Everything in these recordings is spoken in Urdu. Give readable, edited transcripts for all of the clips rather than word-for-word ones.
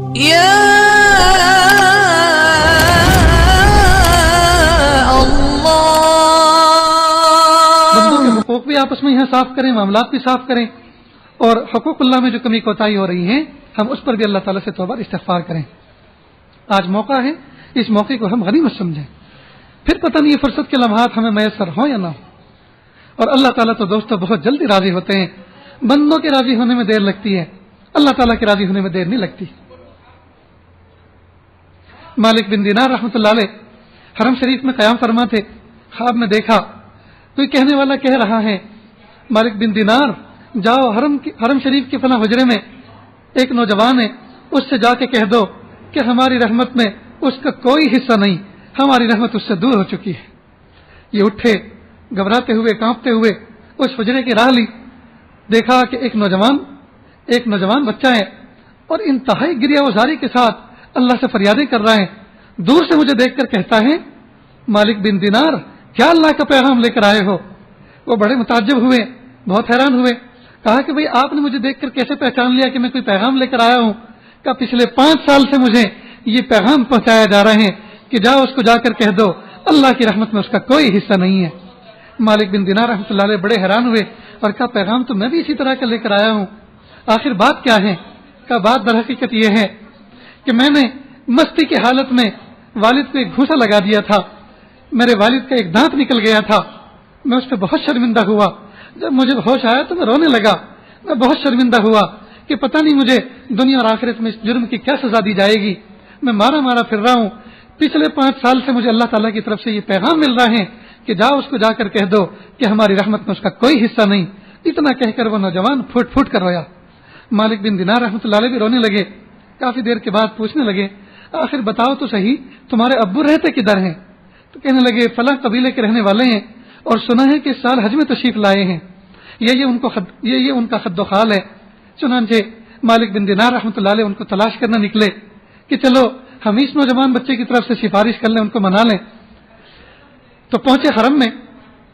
یا بندوں کے حقوق بھی آپس میں یہاں صاف کریں، معاملات بھی صاف کریں، اور حقوق اللہ میں جو کمی کوتاہی ہو رہی ہیں ہم اس پر بھی اللہ تعالیٰ سے توبہ استغفار کریں۔ آج موقع ہے، اس موقع کو ہم غنیمت سمجھیں، پھر پتہ نہیں یہ فرصت کے لمحات ہمیں میسر ہوں یا نہ ہو۔ اور اللہ تعالیٰ تو دوستو بہت جلدی راضی ہوتے ہیں، بندوں کے راضی ہونے میں دیر لگتی ہے، اللہ تعالیٰ کے راضی ہونے میں دیر نہیں لگتی۔ مالک بن دینار رحمۃ اللہ علیہ حرم شریف میں قیام فرما تھے، خواب میں دیکھا کوئی کہنے والا کہہ رہا ہے مالک بن دینار جاؤ حرم شریف کے فلاں حجرے میں ایک نوجوان ہے، اس سے جا کے کہہ دو کہ ہماری رحمت میں اس کا کوئی حصہ نہیں، ہماری رحمت اس سے دور ہو چکی ہے۔ یہ اٹھے گھبراتے ہوئے کانپتے ہوئے اس حجرے کی راہ لی، دیکھا کہ ایک نوجوان بچہ ہے اور انتہائی گریہ وزاری کے ساتھ اللہ سے فریادیں کر رہا ہے۔ دور سے مجھے دیکھ کر کہتا ہے مالک بن دینار کیا اللہ کا پیغام لے کر آئے ہو؟ وہ بڑے متعجب ہوئے، بہت حیران ہوئے، کہا کہ بھئی آپ نے مجھے دیکھ کر کیسے پہچان لیا کہ میں کوئی پیغام لے کر آیا ہوں؟ کہ پچھلے 5 سال سے مجھے یہ پیغام پہنچایا جا رہے ہیں کہ جاؤ اس کو جا کر کہہ دو اللہ کی رحمت میں اس کا کوئی حصہ نہیں ہے۔ مالک بن دینار رحمۃ اللہ علیہ بڑے حیران ہوئے اور کہا پیغام تو میں بھی اسی طرح کا لے کر آیا ہوں، آخر بات کیا ہے؟ کہ بات در حقیقت یہ ہے کہ میں نے مستی کی حالت میں والد کو ایک گھوسا لگا دیا تھا، میرے والد کا ایک دانت نکل گیا تھا، میں اس پہ بہت شرمندہ ہوا، جب مجھے ہوش آیا تو میں رونے لگا، میں بہت شرمندہ ہوا کہ پتہ نہیں مجھے دنیا اور آخرت میں اس جرم کی کیا سزا دی جائے گی، میں مارا پھر رہا ہوں، پچھلے 5 سال سے مجھے اللہ تعالیٰ کی طرف سے یہ پیغام مل رہا ہے کہ جاؤ اس کو جا کر کہہ دو کہ ہماری رحمت میں اس کا کوئی حصہ نہیں۔ اتنا کہہ کر وہ نوجوان پھوٹ کر رویا۔ مالک بن دینار رحمۃ اللہ علیہ بھی رونے لگے، کافی دیر کے بعد پوچھنے لگے آخر بتاؤ تو صحیح تمہارے ابو رہتے کدھر ہیں؟ تو کہنے لگے فلاں قبیلے کے رہنے والے ہیں اور سنا ہے کہ اس سال حج میں تشریف لائے ہیں، یہ ان کا خد و خال ہے۔ چنانچہ مالک بن دینار رحمۃ اللہ علیہ ان کو تلاش کرنا نکلے کہ چلو ہم اس نوجوان بچے کی طرف سے سفارش کر لیں، ان کو منا لیں۔ تو پہنچے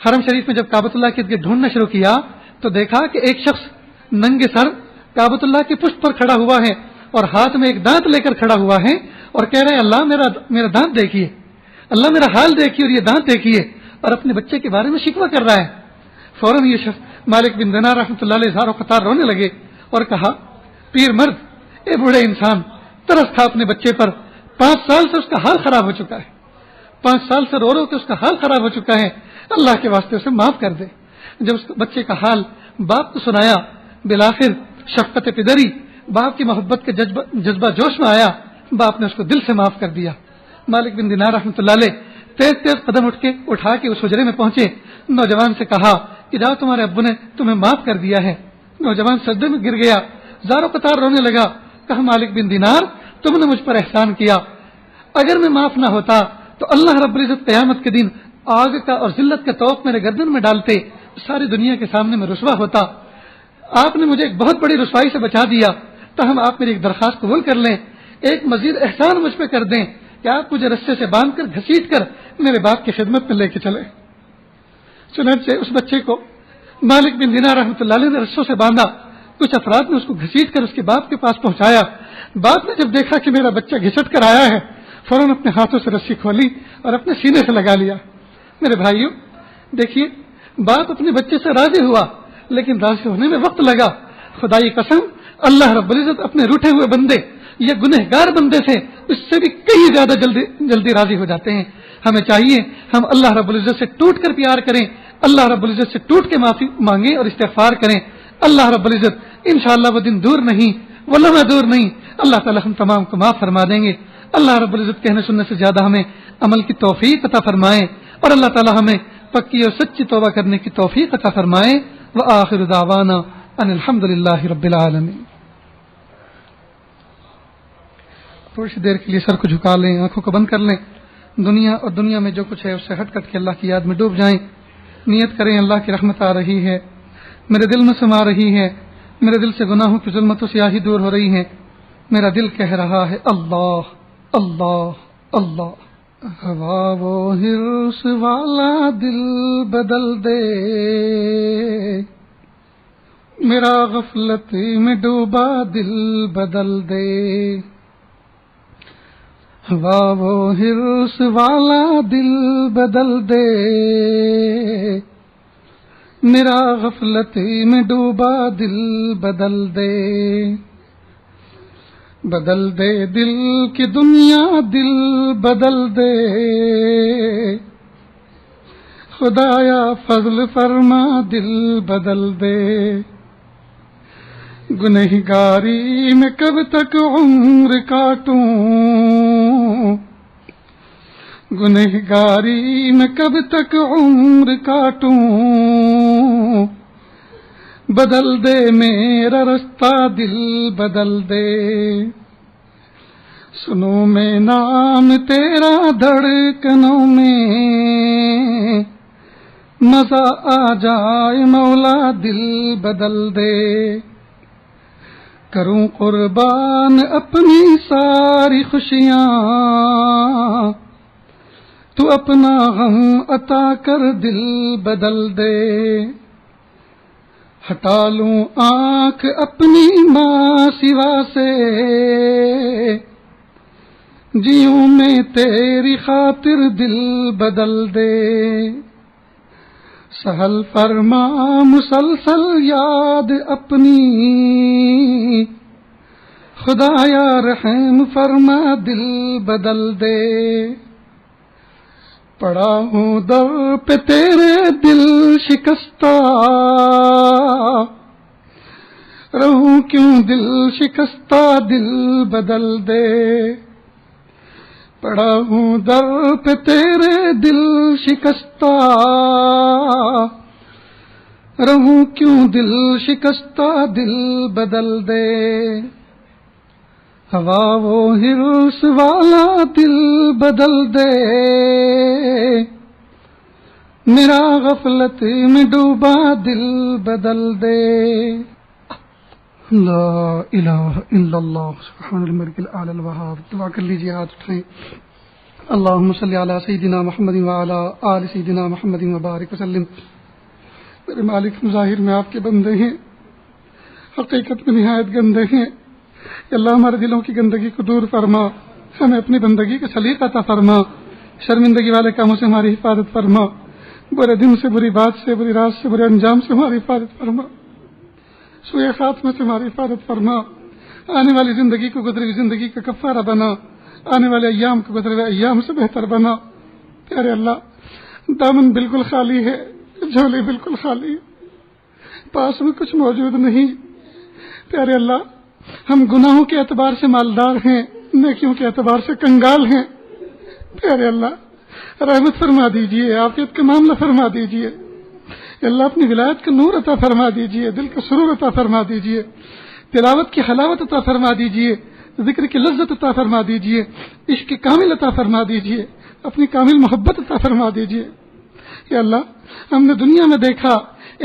حرم شریف میں جب کعبۃ اللہ کے ارد ڈھونڈنا شروع کیا تو دیکھا کہ ایک شخص ننگے سر کعبۃ اللہ کی پشت پر کھڑا ہوا ہے اور ہاتھ میں ایک دانت لے کر کھڑا ہوا ہے اور کہہ رہے ہیں اللہ میرا دانت دیکھیے، اللہ میرا حال دیکھیے اور یہ دانت دیکھیے، اور اپنے بچے کے بارے میں شکوہ کر رہا ہے۔ فوراً یہ شخص مالک بن دینار رحمۃ اللہ علیہ زار و قطار رونے لگے اور کہا پیر مرد، اے بوڑھے انسان، ترس تھا اپنے بچے پر، 5 سال سے اس کا حال خراب ہو چکا ہے، 5 سال سے رو کے اس کا حال خراب ہو چکا ہے، اللہ کے واسطے اسے معاف کر دے۔ جب اس بچے کا حال باپ کو سنایا، بالآخر شفقت پدری، باپ کی محبت کے جذبہ جوش میں آیا، باپ نے اس کو دل سے معاف کر دیا۔ مالک بن دینار رحمۃ اللہ علیہ تیز قدم اٹھا کے اس حجرے میں پہنچے، نوجوان سے کہا کہ جاؤ تمہارے ابو نے تمہیں معاف کر دیا ہے۔ نوجوان سجدے میں گر گیا، زاروں قطار رونے لگا، کہا مالک بن دینار تم نے مجھ پر احسان کیا، اگر میں معاف نہ ہوتا تو اللہ رب العزت قیامت کے دن آگ کا اور ذلت کا توق میرے گردن میں ڈالتے، ساری دنیا کے سامنے میں رسوا ہوتا۔ آپ نے مجھے ایک بہت بڑی رسوائی سے بچا دیا، تاہم آپ میری ایک درخواست قبول کر لیں، ایک مزید احسان مجھ پہ کر دیں کہ آپ مجھے رسے سے باندھ کر گھسیٹ کر میرے باپ کی خدمت میں لے کے چلے۔ چنانچہ اس بچے کو مالک بن دینار رحمۃ اللہ علیہ نے رسوں سے باندھا، کچھ افراد نے اس کو گھسیٹ کر اس کے باپ کے پاس پہنچایا۔ باپ نے جب دیکھا کہ میرا بچہ گھسٹ کر آیا ہے، فوراً اپنے ہاتھوں سے رسی کھولی اور اپنے سینے سے لگا لیا۔ میرے بھائیوں دیکھیے، باپ اپنے بچے سے راضی ہوا لیکن راضی ہونے میں وقت لگا۔ خدائی قسم، اللہ رب العزت اپنے روٹھے ہوئے بندے یا گنہگار بندے سے اس سے بھی کہیں زیادہ جلدی راضی ہو جاتے ہیں۔ ہمیں چاہیے ہم اللہ رب العزت سے ٹوٹ کر پیار کریں، اللہ رب العزت سے ٹوٹ کے معافی مانگیں اور استغفار کریں۔ اللہ رب العزت انشاءاللہ وہ دن دور نہیں، وہ لمحہ دور نہیں، اللہ تعالی ہم تمام کو معاف فرما دیں گے۔ اللہ رب العزت کہنے سننے سے زیادہ ہمیں عمل کی توفیق عطا فرمائے اور اللہ تعالی ہمیں پکی اور سچی توبہ کرنے کی توفیق عطا فرمائے۔ وآخر دعوانا ان الحمد للہ رب العالمین۔ تھوڑی سی دیر کے لیے سر کو جھکا لیں، آنکھوں کو بند کر لیں، دنیا اور دنیا میں جو کچھ ہے اس سے ہٹ کٹ کے اللہ کی یاد میں ڈوب جائیں۔ نیت کریں اللہ کی رحمت آ رہی ہے، میرے دل میں سما رہی ہے، میرے دل سے گناہوں کی ظلمت و سیاہی دور ہو رہی ہے، میرا دل کہہ رہا ہے اللہ اللہ اللہ۔ ہوا وہ ہرس والا دل بدل دے، میرا غفلت میں ڈوبا دل بدل دے، ہوا وہ ہرس والا دل بدل دے، میرا غفلتی میں ڈوبا دل بدل دے، بدل دے دل کی دنیا دل بدل دے، خدایا فضل فرما دل بدل دے، گنہگاری میں کب تک عمر کاٹوں، گنہگاری میں کب تک عمر کاٹوں، بدل دے میرا رستہ دل بدل دے، سنو میں نام تیرا دھڑکنوں میں، مزہ آ جائے مولا دل بدل دے، کروں قربان اپنی ساری خوشیاں، تو اپنا غم عطا کر دل بدل دے، ہٹا لوں آنکھ اپنی ماں سوا سے، جیوں میں تیری خاطر دل بدل دے، سہل فرما مسلسل یاد اپنی، خدایا رحم فرما دل بدل دے، پڑا ہوں در پہ تیرے دل شکستہ، رہوں کیوں دل شکستہ دل بدل دے، پڑا ہوں در پہ تیرے دل شکستہ، رہوں کیوں دل شکستہ دل بدل دے، ہوا وہ ہرس والا دل بدل دے، میرا غفلت میں ڈوبا دل بدل دے، لا الہ الا اللہ سبحان الملک الاعلی الوہاب۔ دعا کر لیجیے، ہاتھ اٹھائیں۔ اللہم صلی علی سیدنا محمد وعلی آل سیدنا محمد وبارک وسلم۔ میرے مالک، ظاہر میں آپ کے بندے ہیں، حقیقت میں نہایت گندے ہیں، اللہ ہمارے دلوں کی گندگی کو دور فرما، ہمیں اپنی بندگی کا سلیقہ عطا فرما، شرمندگی والے کاموں سے ہماری حفاظت فرما، برے دن سے، بری بات سے، بری رات سے، برے انجام سے ہماری حفاظت فرما، سوئے خاتمہ سے ہماری حفاظت فرما، آنے والی زندگی کو گزری ہوئی زندگی کا کفارہ بنا، آنے والے ایام کو گزرے ہوئے ایام سے بہتر بنا۔ پیارے اللہ، دامن بالکل خالی ہے، جھولی بالکل خالی ہے، پاس میں کچھ موجود نہیں۔ پیارے اللہ، ہم گناہوں کے اعتبار سے مالدار ہیں، نیکیوں کے اعتبار سے کنگال ہیں۔ پیارے اللہ، رحمت فرما دیجئے، عافیت کا معاملہ فرما دیجئے، اللہ اپنی ولایت کا نور عطا فرما دیجئے، دل کا سرور عطا فرما دیجئے، تلاوت کی حلاوت عطا فرما دیجئے، ذکر کی لذت عطا فرما دیجئے، عشق کامل عطا فرما دیجئے، اپنی کامل محبت عطا فرما دیجئے۔ یا اللہ، ہم نے دنیا میں دیکھا،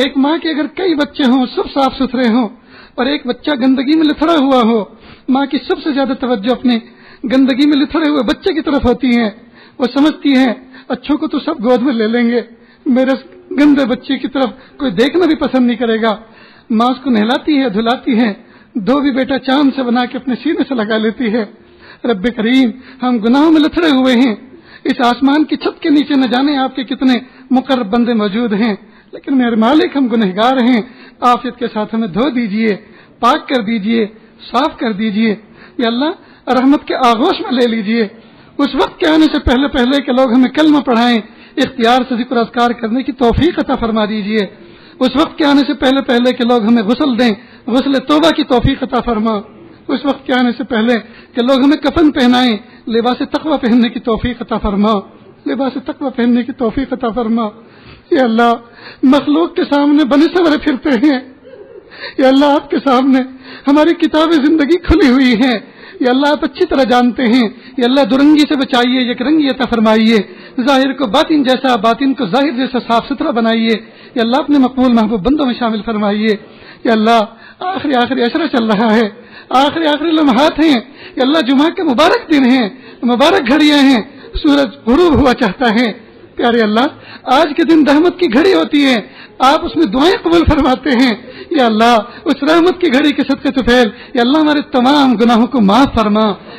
ایک ماں کے اگر کئی بچے ہوں، سب صاف ستھرے ہوں، اور ایک بچہ گندگی میں لتھڑا ہوا ہو، ماں کی سب سے زیادہ توجہ اپنے گندگی میں لتھڑے ہوئے بچے کی طرف ہوتی ہے۔ وہ سمجھتی ہے اچھوں کو تو سب گود میں لے لیں گے، میرے گندے بچے کی طرف کوئی دیکھنا بھی پسند نہیں کرے گا۔ ماں اس کو نہلاتی ہے، دھلاتی ہے، دو بھی بیٹا چاند سے بنا کے اپنے سینے سے لگا لیتی ہے۔ رب کریم، ہم گناہوں میں لتھڑے ہوئے ہیں، اس آسمان کی چھت کے نیچے نہ جانے آپ کے کتنے مقرب بندے موجود ہیں، لیکن میرے مالک، ہم گنہگار ہیں، عافیت کے ساتھ ہمیں دھو دیجئے، پاک کر دیجئے، صاف کر دیجئے۔ یا اللہ، رحمت کے آغوش میں لے لیجئے، اس وقت کے آنے سے پہلے پہلے کہ لوگ ہمیں کلمہ پڑھائیں، اختیار سے ذکر اذکار کرنے کی توفیق عطا فرما دیجئے، اس وقت کے آنے سے پہلے پہلے کہ لوگ ہمیں غسل دیں، غسل توبہ کی توفیق عطا فرما، اس وقت کے آنے سے پہلے کہ لوگ ہمیں کفن پہنائیں، لباس تقوی پہننے کی توفیق عطا فرما، لباس تقوی پہننے کی توفیق عطا فرما۔ یا اللہ، مخلوق کے سامنے بنے سورے پھرتے ہیں، یا اللہ آپ کے سامنے ہماری کتاب زندگی کھلی ہوئی ہے، یا اللہ آپ اچھی طرح جانتے ہیں۔ یا اللہ، درنگی سے بچائیے، یک رنگی عطا فرمائیے، ظاہر کو باطن جیسا، باطن کو ظاہر جیسا صاف ستھرا بنائیے۔ یا اللہ، اپنے مقبول محبوب بندوں میں شامل فرمائیے۔ یا اللہ، آخری عشرہ چل رہا ہے، آخری لمحات ہیں، یا اللہ جمعہ کے مبارک دن ہیں، مبارک گھڑیاں ہیں، سورج غروب ہوا چاہتا ہے۔ پیارے اللہ، آج کے دن رحمت کی گھڑی ہوتی ہے، آپ اس میں دعائیں قبول فرماتے ہیں۔ یا اللہ، اس رحمت کی گھڑی کے صدقے طفیل، یا اللہ ہمارے تمام گناہوں کو معاف فرما۔